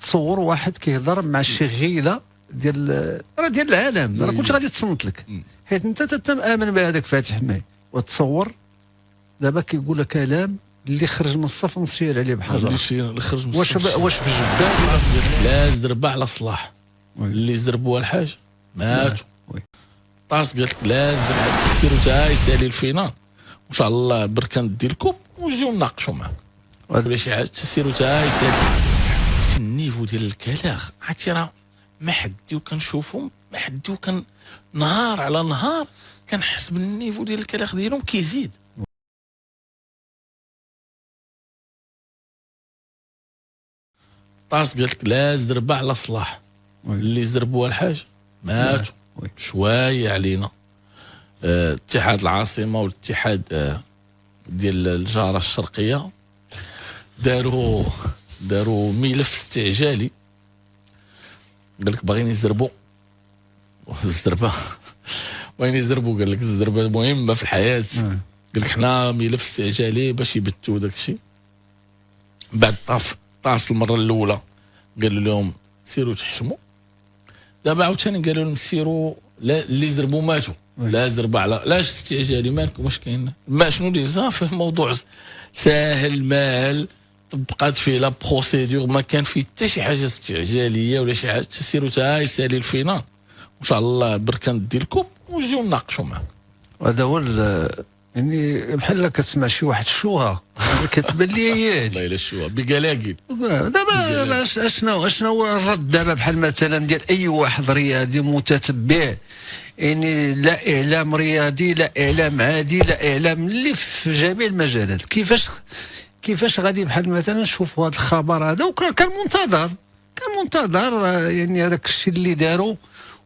تصور واحد كيهضر مع شي غيله ديال العالم، راه كلشي غادي تصنت لك، حيت انت تتامن بهذاك فاتح ماي، وتصور دابا كيقول لك كلام اللي خرج من الصف نسير عليه بحجر. اللي خرج من واش بجبال لا زربه على صلاح اللي زربوها الحاج ماتوا. طاس قالت لك لا زربه سيروا تا يسالي الفينال وان شاء الله بركه ندي الكوب ونجيو نناقشوا معاك ولا شي حاجه تسيروا تا يسالي. النيفو ديال الكلاغ عرفتي راه ما حديو كنشوفهم، ما حديو كان نهار على نهار كنحس بالنيفو ديال الكلاغ ديالهم كيزيد. طاس قالت لك لا زربه على صلاح اللي زربوها الحاج ماتوا. شويه علينا اتحاد العاصمه والاتحاد ديال الجاره الشرقيه داروا ملف استعجالي، قال لك باغيين يزربوا الزربه باغيين يزربوا، قال لك الزربه مهمه في الحياه، قال لك حنا ملف استعجالي باش يبتوا داك الشيء. بعد طاس المره الاولى قالوا لهم سيروا تحشموا، دابا عاوتاني قالوا لهم سيروا لا اللي زربوا ماتوا. لا زربه على لاش استعجالي مالكم واش كاين ما شنو اللي صافي موضوع ساهل مال طبقات فيه لا بروسيدور، ما كان فيه حتى شي حاجه استعجاليه ولا شي حاجه. تسيروا تا يسالي الفينال وان شاء الله بركه ندي الكوب ونجيو نناقشوا معاك. هذا هو يعني بحال كتسمع شي واحد الشوهه كتبان لي هي والله الا الشوهه بقلاقل. دابا اشنو هو الرد دابا بحال مثلا ديال اي واحد رياضي متتبع، يعني لا اعلام رياضي لا اعلام عادي لا اعلام اللي في جميع المجالات، كيفاش غادي بحال مثلا نشوفوا هذا الخبر هذا وكان منتظر يعني هذاك الشيء اللي داروا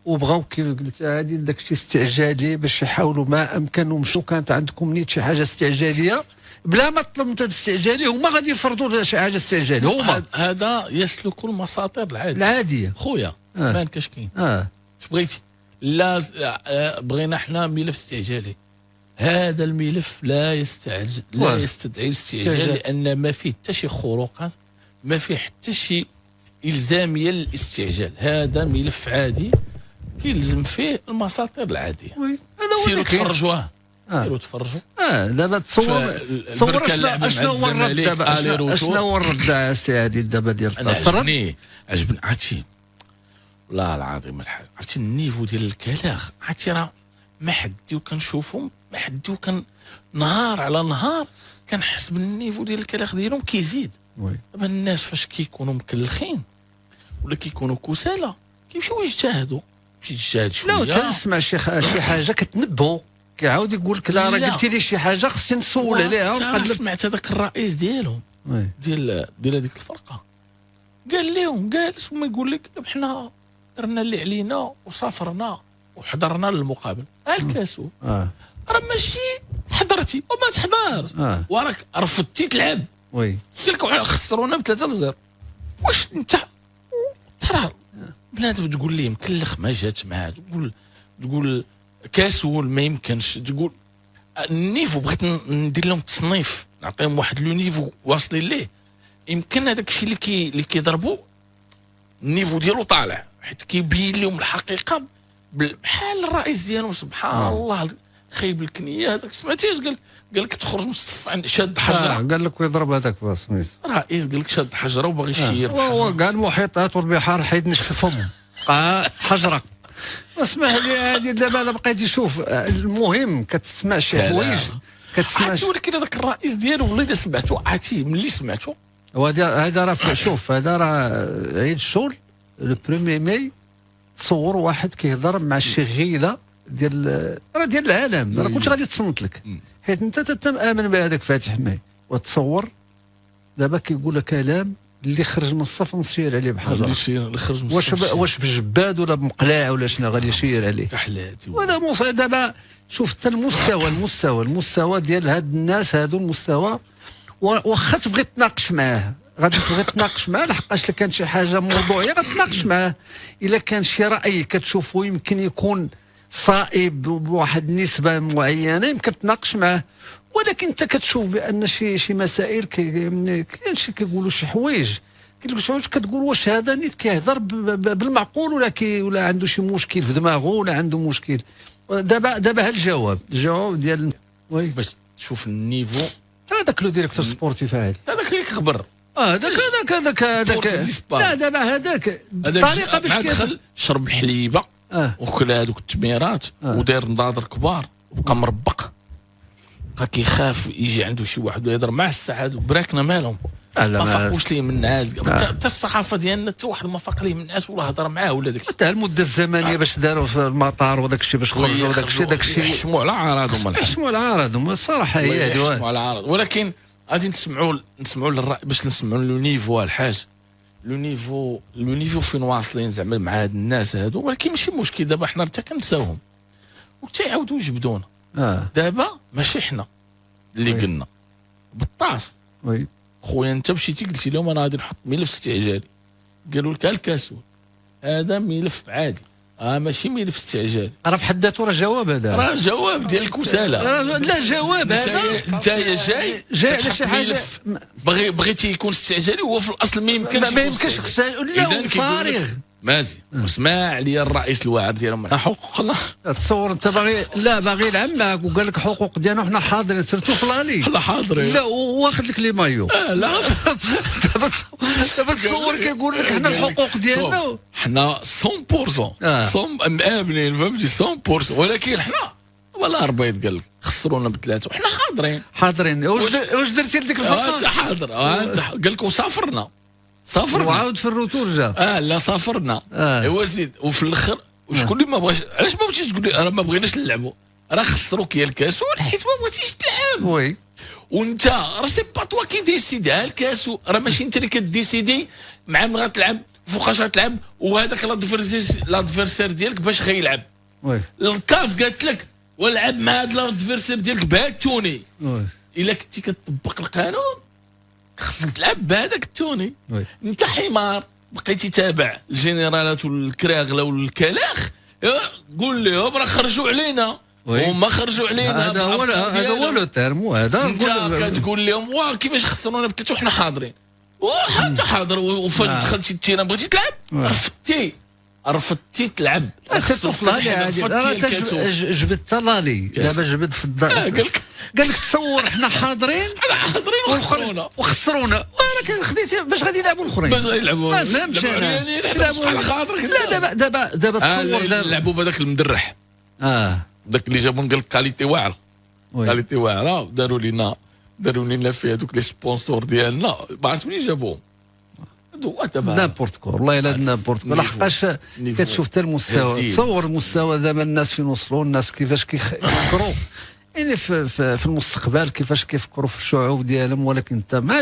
وبغاو كيف قلت هذه داك الشيء استعجالي باش يحاولوا ما امكنهم. شو كانت عندكم نيت شي حاجه استعجاليه بلا ما طلب انت استعجالي، هما غادي يفرضوا شي حاجه استعجاليه. هما هذا يسلك المساطر العاديه خويا ما كاش كاين. اش بغيتي؟ لا بغينا حنا ملف استعجالي، هذا الملف لا يستدعي الاستعجال، لان ما فيه حتى شي خروقات، ما فيه حتى شي الزاميه للاستعجال. هذا ملف عادي كيلزم فيه المساطر العاديه. سيروا تفرجوا سيروا تفرجوا. دابا تصور اشنو هو الرد دابا، اشنو هو الرد السي عادل دابا ديال عجبني عرفتي والله العظيم الحاج، عرفتي النيفو ديال الكلاغ عرفتي راه ما حديو كنشوفهم، ما حديو كان نهار على نهار كنحس بالنيفو ديال الكلاغ ديالهم كيزيد. دابا الناس فاش كيكونوا مكلخين ولا كيكونوا كسالى كيمشيو يجتهدوا شويه. لا تنسمع شي حاجه كتنبهو كيعاود يقول لك لا راه قلتي لي شي حاجه خصني نسول عليها ونقلب. سمعت هذاك الرئيس ديالهم ديال هذيك الفرقه قال لهم جالس وما يقول لك حنا درنا اللي علينا وسافرنا وحضرنا للمقابل. الكاسو راه ماشي حضرتي وما تحضر وراك رفضتي تلعب. قال لك خسرونا ب3-0. واش انت ترى بنادم تقول ليه مكلخ ما جات معاه، تقول كاسول ما يمكنش، تقول النيفو بغيت ندير لهم تصنيف نعطيهم واحد لو نيفو واصلين ليه، يمكن هذاك الشيء اللي كيضربوا النيفو ديالو طالع حيت كيبين لهم الحقيقه بحال الرئيس ديالهم سبحان الله خايب الكنيه. هذاك سمعتيش قال لك تخرج من الصف شاد حجره. قال لك ويضرب هذاك سميت رئيس قال لك شاد حجره وباغي يشير. هو كاع المحيطات والبحار حيد نشفهم حجره. اسمح لي هذه دابا انا بقيت نشوف المهم كتسمع شي حوايج عرفتي، ولكن هذاك الرئيس ديالو والله الا سمعته عرفتي ملي سمعته هذا راه شوف هذا راه عيد الشغل لو 1 ماي. تصور واحد كيهضر مع شي غيله ديال العالم، راه كلشي غادي تصنت لك، حيت انت تتامن بهذاك فاتح ماي. وتصور دابا كيقول لك كلام اللي خرج من الصف نسير عليه بحجر. اللي خرج من الصف واش بجباد ولا بمقلاع ولا شنو غادي يشير عليه كحلاتي. ولا دابا شوف حتى المستوى ديال هاد الناس هادو المستوى. واخا تبغي تناقش معاه غادي تبغي تناقش معاه لحقاش الا كانت شي حاجه موضوعيه غتناقش معاه. الا كان شي راي كتشوفه يمكن يكون صائب بواحد النسبه معينه يمكن تناقش معاه. ولكن انت كتشوف بان شي مسائل كاين شي كيقولوا شي حوايج قال لك واش كتقول، واش هذا نيت كيهضر بالمعقول ولا عنده شي مشكل في دماغه ولا عنده مشكل. دابا هاد الجواب ديال وي باش تشوف النيفو هذاك لو ديريكتور سبورتيف هذا هذاك اللي كخبر هذاك لا دابا هذاك الطريقه باش كيدخل شرب الحليبه وكل هذوك التميرات وداير نضاضر كبار وبقى مربق، بقى كيخاف يجي عنده شي واحد ويهضر مع الساعه هذوك براكنا مالهم ما فاقوش ليه من الناس. حتى الصحافه ديالنا حتى واحد ما فاق ليه من الناس ولا هضر معاه ولا داك الشيء. حتى المده الزمنيه باش داروا في المطار وداك الشيء باش خرجوا وداك الشيء يحشموا على عراضهم يحشموا على عراضهم الصراحه هي هذه يحشموا على عراض. ولكن غادي نسمعوا للراي باش نسمعوا لو نيفو الحاج، لو نيفو فين واصلين زعما مع هاد الناس هادو. ولكن ماشي مشكل، دابا حنا حتى كنساوهم وتيعاودوا يجبدونا. دابا ماشي حنا اللي قلنا بالطاس. وي خويا انت مشيتي قلتي لهم انا غادي نحط ملف استعجالي، قالوا لك الكاسول هذا ملف عادي ماشي ملف استعجالي. راه في حد ذاته راه جواب، هذا راه جواب ديال الكساله. لا جواب هذا انت جاي على شي حاجه بغيتي يكون استعجالي وهو في الاصل ما يمكنش لا فارغ. مازي واسمع لي الرئيس الواعر ديالهم حقوقنا. تصور انت باغي يلعب معك وقال لك حقوق ديالنا وحنا حاضرين سيرتو في لالي حنا حاضرين لا واخد لك لي مايو لا دابا تصور كيقول لك حنا الحقوق ديالنا حنا 100% مآمنين فهمتي 100%. ولكن حنا والله ربيت قال لك خسرونا بثلاثه وحنا حاضرين. واش درتي لديك الفرقه؟ انت حاضر قال لك وسافرنا وعاود في الروتور جا لا سافرنا ايوا زيد وفي الاخر وشكون اللي ما بغاش. علاش ما بغيتيش تقول لي راه ما بغيناش نلعبوا، راه خسروك يا الكاس حيت ما بغيتيش تلعب. وي وانت راه سي با توا كي ديسيدي الكاس، راه ماشي انت اللي كديسيدي مع من غتلعب فوقاش غتلعب وهذاك لادفيرسير ديالك باش غيلعب. وي الكاف قالت لك ولعب مع هذا لادفيرسير ديالك بهذا التوني. الا كنتي كتطبق القانون خصك تلعب بهذاك التوني. انت حمار بقيتي تابع الجنرالات والكراغله والكلاخ قول لهم راه خرجوا علينا وما خرجوا علينا. هذا هو لو تيرم. هذا انت كتقول لهم واه كيفاش خسرونا بثلاثه وحنا حاضرين وحتى حاضر وفاش دخلتي التيران بغيتي تلعب رفضتي تلعب. جبدت لالي دابا جبد في الدار قال لك تصور حنا حاضرين وخسرونا ولكن خديتي باش غادي يلعبوا الاخرين باش غيلعبوا ما فهمتش انا يلعبوا على خاطرك. لا دابا تصور لعبوا بهذاك المدرح داك اللي جابوا قال لك كاليتي واعره داروا لنا في هذوك لي سبونسور ديالنا ما عرفت منين جابوهم نابورت كور والله الا نابورت كور. لحقاش كتشوف حتى المستوى، تصور المستوى دابا الناس فين وصلوا، الناس كيفاش كيفكروا يعني في المستقبل كيفاش كيفكروا في الشعوب ديالهم. ولكن انت مع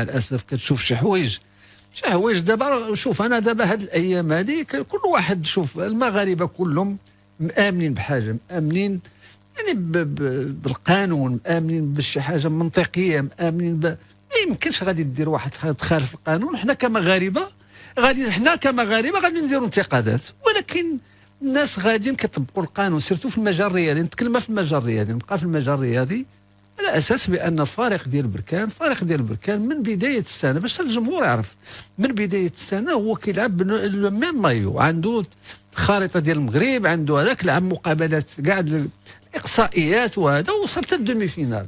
الاسف كتشوف شي حوايج دابا. شوف انا دابا هاد الايام هذه كل واحد شوف المغاربه كلهم مآمنين بحاجه، مآمنين يعني بالقانون، مآمنين بشي حاجه منطقيه، مآمنين ما يمكنش غادي دير واحد تخالف القانون. حنا كمغاربه غادي نديروا انتقادات، ولكن الناس غاديين كيطبقوا القانون سيرتو في المجال الرياضي. نتكلم في المجال الرياضي، نبقى في المجال الرياضي على اساس بان الفريق ديال بركان من بدايه السنه باش الجمهور يعرف من بدايه السنه هو كيلعب لو ميم مايو، عنده الخريطه ديال المغرب، عنده هذاك لعب مقابلات كاع الاقصائيات وهذا وصلت الدومي فينال.